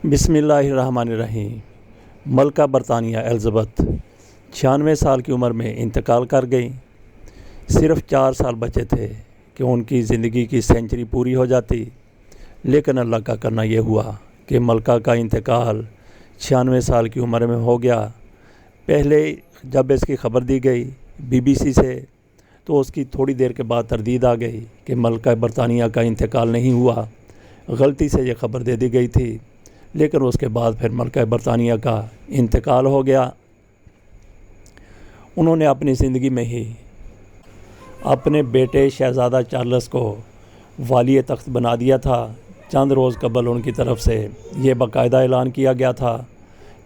بسم اللہ الرحمن الرحیم۔ ملکہ برطانیہ الزبتھ 96 سال کی عمر میں انتقال کر گئیں۔ صرف 4 سال بچے تھے کہ ان کی زندگی کی سینچری پوری ہو جاتی، لیکن اللہ کا کرنا یہ ہوا کہ ملکہ کا انتقال 96 سال کی عمر میں ہو گیا۔ پہلے جب اس کی خبر دی گئی BBC سے تو اس کی تھوڑی دیر کے بعد تردید آ گئی کہ ملکہ برطانیہ کا انتقال نہیں ہوا، غلطی سے یہ خبر دے دی گئی تھی، لیکن اس کے بعد پھر ملکہ برطانیہ کا انتقال ہو گیا۔ انہوں نے اپنی زندگی میں ہی اپنے بیٹے شہزادہ چارلس کو والی تخت بنا دیا تھا۔ چند روز قبل ان کی طرف سے یہ باقاعدہ اعلان کیا گیا تھا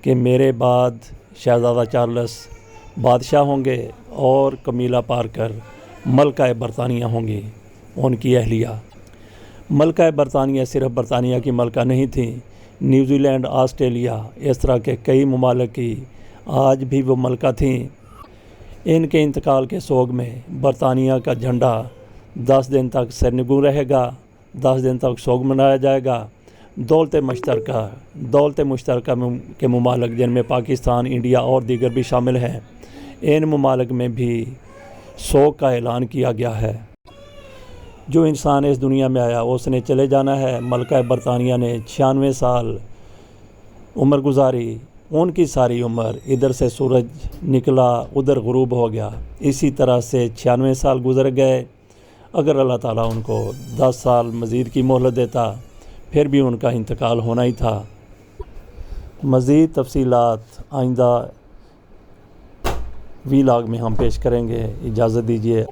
کہ میرے بعد شہزادہ چارلس بادشاہ ہوں گے اور کمیلا پارکر ملکہ برطانیہ ہوں گی، ان کی اہلیہ۔ ملکہ برطانیہ صرف برطانیہ کی ملکہ نہیں تھیں، نیوزی لینڈ، آسٹریلیا، اس طرح کے کئی ممالک کی آج بھی وہ ملکہ تھیں۔ ان کے انتقال کے سوگ میں برطانیہ کا جھنڈا 10 دن تک سرنگوں رہے گا، 10 دن تک سوگ منایا جائے گا۔ دولت مشترکہ کے ممالک جن میں پاکستان، انڈیا اور دیگر بھی شامل ہیں، ان ممالک میں بھی سوگ کا اعلان کیا گیا ہے۔ جو انسان اس دنیا میں آیا اس نے چلے جانا ہے۔ ملکہ برطانیہ نے 96 سال عمر گزاری۔ ان کی ساری عمر ادھر سے سورج نکلا ادھر غروب ہو گیا، اسی طرح سے 96 سال گزر گئے۔ اگر اللہ تعالیٰ ان کو 10 سال مزید کی مہلت دیتا پھر بھی ان کا انتقال ہونا ہی تھا۔ مزید تفصیلات آئندہ ویلاگ میں ہم پیش کریں گے۔ اجازت دیجیے۔